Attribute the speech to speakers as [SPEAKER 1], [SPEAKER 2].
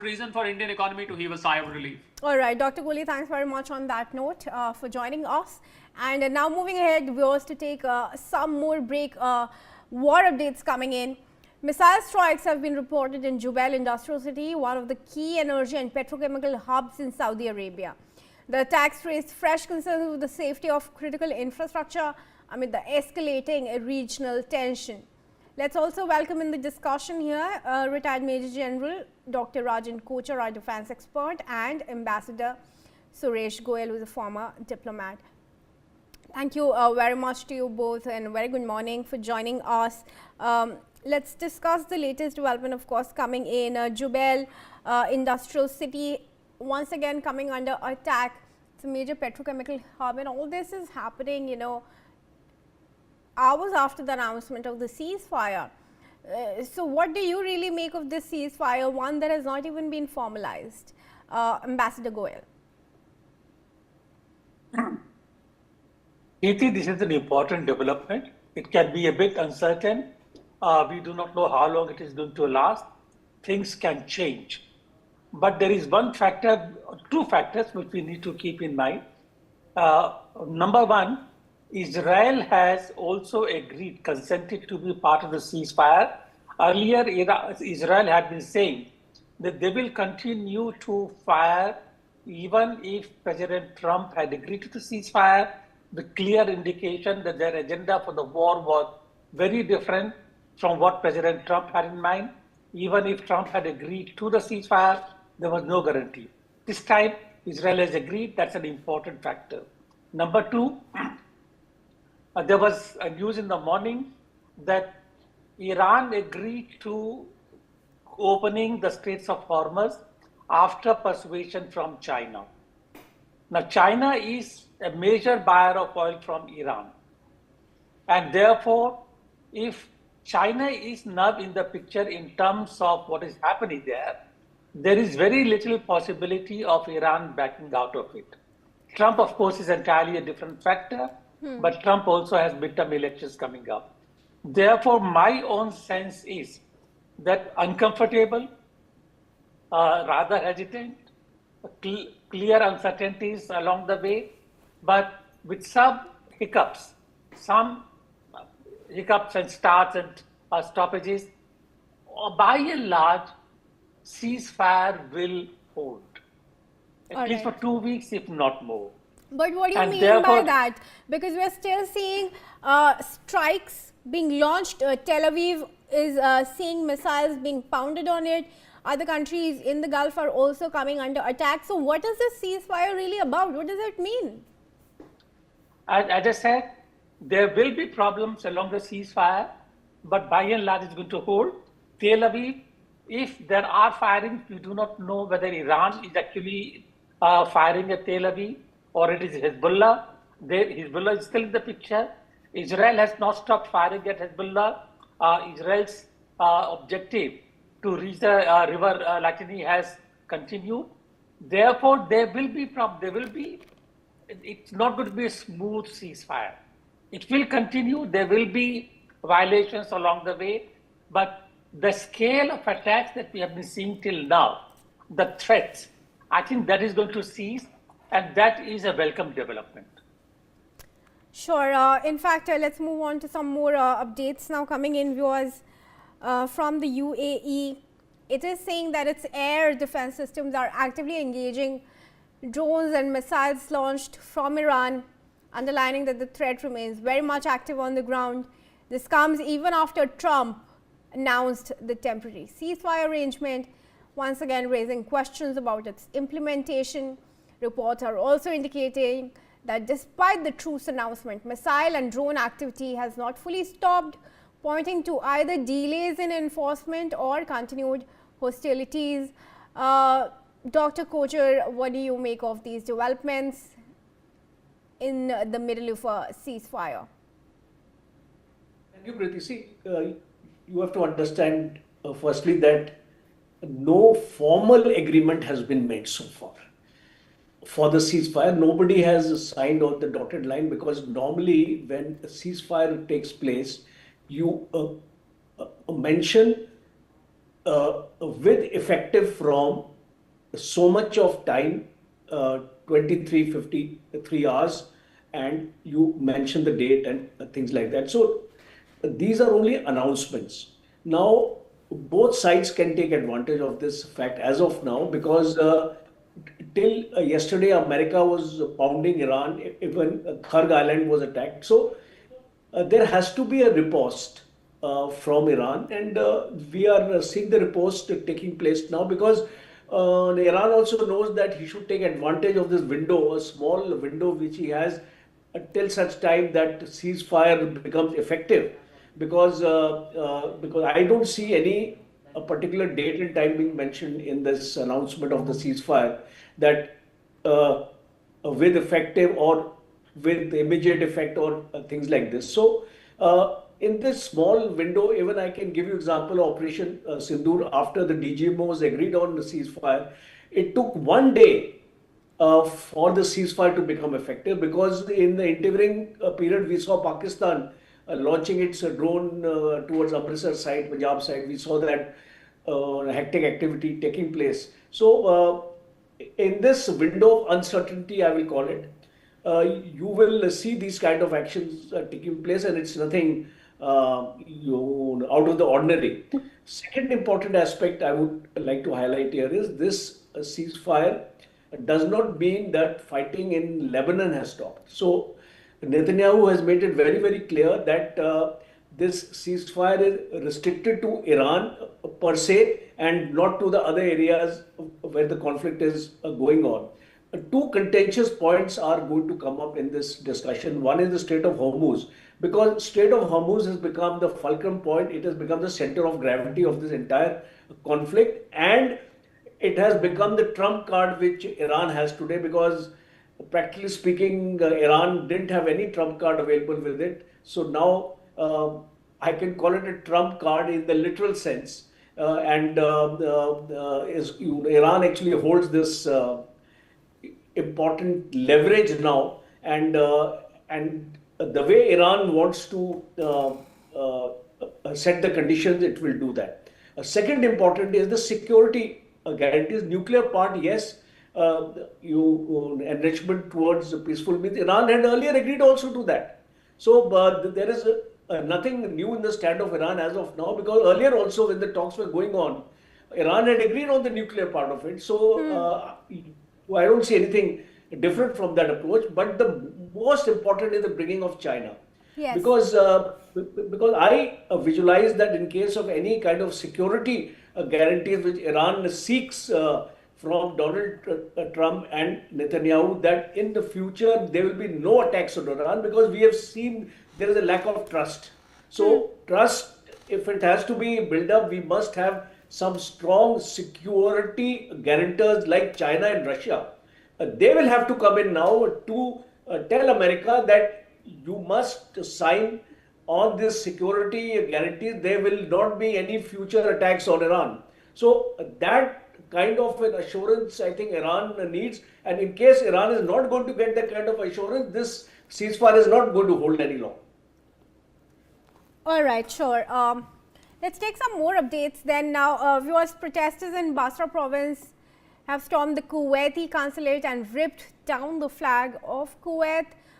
[SPEAKER 1] reason for Indian economy to heave a sigh of relief.
[SPEAKER 2] All right, Dr. Kohli, thanks very much on that note for joining us. And now moving ahead, viewers, to take some more break. War updates coming in. Missile strikes have been reported in Jubail Industrial City, one of the key energy and petrochemical hubs in Saudi Arabia. The attacks raised fresh concerns over the safety of critical infrastructure amid the escalating regional tension. Let's also welcome in the discussion here retired Major General Dr. Rajan Kochar, our defense expert, and Ambassador Suresh Goyal, who is a former diplomat. Thank you very much to you both, and very good morning for joining us. Let's discuss the latest development, of course, coming in. Jubail Industrial City once again coming under attack. It's a major petrochemical hub, and all this is happening, you know, hours after the announcement of the ceasefire. So what do you really make of this ceasefire, one that has not even been formalized? Ambassador Goyal.
[SPEAKER 3] Preeti, this is an important development. It can be a bit uncertain. We do not know how long it is going to last. Things can change. But there is one factor, two factors which we need to keep in mind. Number one, Israel has also agreed, consented to be part of the ceasefire. Earlier, Israel had been saying that they will continue to fire even if President Trump had agreed to the ceasefire, the clear indication that their agenda for the war was very different from what President Trump had in mind. Even if Trump had agreed to the ceasefire, there was no guarantee. This time, Israel has agreed. That's an important factor. Number two, there was a news in the morning that Iran agreed to opening the Straits of Hormuz after persuasion from China. Now, China is a major buyer of oil from Iran. And therefore, if China is now in the picture in terms of what is happening there is very little possibility of Iran backing out of it. Trump, of course, is entirely a different factor, but Trump also has midterm elections coming up. Therefore, my own sense is that uncomfortable, rather hesitant, clear uncertainties along the way, but with some hiccups and starts and stoppages, by and large, ceasefire will hold, at least for 2 weeks, if not more.
[SPEAKER 2] But what do you mean by that? Because we are still seeing strikes being launched. Tel Aviv is seeing missiles being pounded on it. Other countries in the Gulf are also coming under attack. So what is this ceasefire really about? What does it mean?
[SPEAKER 3] As I said, there will be problems along the ceasefire, but by and large it's going to hold. Tel Aviv, if there are firings, we do not know whether Iran is actually firing at Tel Aviv or it is Hezbollah. Hezbollah is still in the picture. Israel has not stopped firing at Hezbollah. Israel's objective to reach the river Latini has continued. Therefore, there will be it's not going to be a smooth ceasefire. It will continue. There will be violations along the way, but the scale of attacks that we have been seeing till now, the threats, I think that is going to cease, and that is a welcome development.
[SPEAKER 2] Sure. In fact, let's move on to some more updates now coming in, viewers, from the UAE. It is saying that its air defense systems are actively engaging drones and missiles launched from Iran, underlining that the threat remains very much active on the ground. This comes even after Trump announced the temporary ceasefire arrangement, once again raising questions about its implementation. Reports are also indicating that despite the truce announcement, missile and drone activity has not fully stopped, pointing to either delays in enforcement or continued hostilities. Dr. Kochar, what do you make of these developments in the middle of a ceasefire?
[SPEAKER 4] Thank you, Preeti. See, you have to understand firstly that no formal agreement has been made so far for the ceasefire. Nobody has signed on the dotted line, because normally when a ceasefire takes place, you mention with effective from so much of time, 23:53 hours, and you mention the date and things like that. So these are only announcements. Now, both sides can take advantage of this fact as of now, because till yesterday, America was pounding Iran, even Kharg Island was attacked. So there has to be a riposte from Iran, and we are seeing the riposte taking place now, because Iran also knows that he should take advantage of this window, a small window which he has till such time that ceasefire becomes effective. Because I don't see any a particular date and time being mentioned in this announcement of the ceasefire, that with effective or with immediate effect or things like this. So in this small window, even I can give you example of Operation Sindoor. After the DGMOs agreed on the ceasefire, it took 1 day for the ceasefire to become effective, because in the interim period we saw Pakistan launching its drone towards Amritsar side, Punjab side. We saw that hectic activity taking place. So in this window of uncertainty, I will call it, you will see these kind of actions taking place, and it's nothing out of the ordinary. Second important aspect I would like to highlight here is this ceasefire does not mean that fighting in Lebanon has stopped. So Netanyahu has made it very, very clear that this ceasefire is restricted to Iran per se, and not to the other areas where the conflict is going on. Two contentious points are going to come up in this discussion. One is the Strait of Hormuz, because Strait of Hormuz has become the fulcrum point. It has become the center of gravity of this entire conflict, and it has become the trump card which Iran has today, because practically speaking, Iran didn't have any trump card available with it. So now I can call it a trump card in the literal sense. Iran actually holds this important leverage now, and the way Iran wants to set the conditions, it will do that. Second important is the security guarantees. Nuclear part, yes, enrichment towards peaceful means. Iran had earlier agreed also to that. So there is nothing new in the stand of Iran as of now, because earlier also when the talks were going on, Iran had agreed on the nuclear part of it. So I don't see anything different from that approach. But the most important is the bringing of China.
[SPEAKER 2] Yes.
[SPEAKER 4] Because I visualize that in case of any kind of security guarantees which Iran seeks from Donald Trump and Netanyahu, that in the future there will be no attacks on Iran, because we have seen there is a lack of trust. So trust, if it has to be built up, we must have some strong security guarantors like China and Russia. They will have to come in now to tell America that you must sign on this security guarantees. There will not be any future attacks on Iran. So that kind of an assurance I think Iran needs. And in case Iran is not going to get that kind of assurance, this ceasefire is not going to hold any long.
[SPEAKER 2] All right, sure. Let's take some more updates then. Now, viewers, protesters in Basra province have stormed the Kuwaiti consulate and ripped down the flag of Kuwait.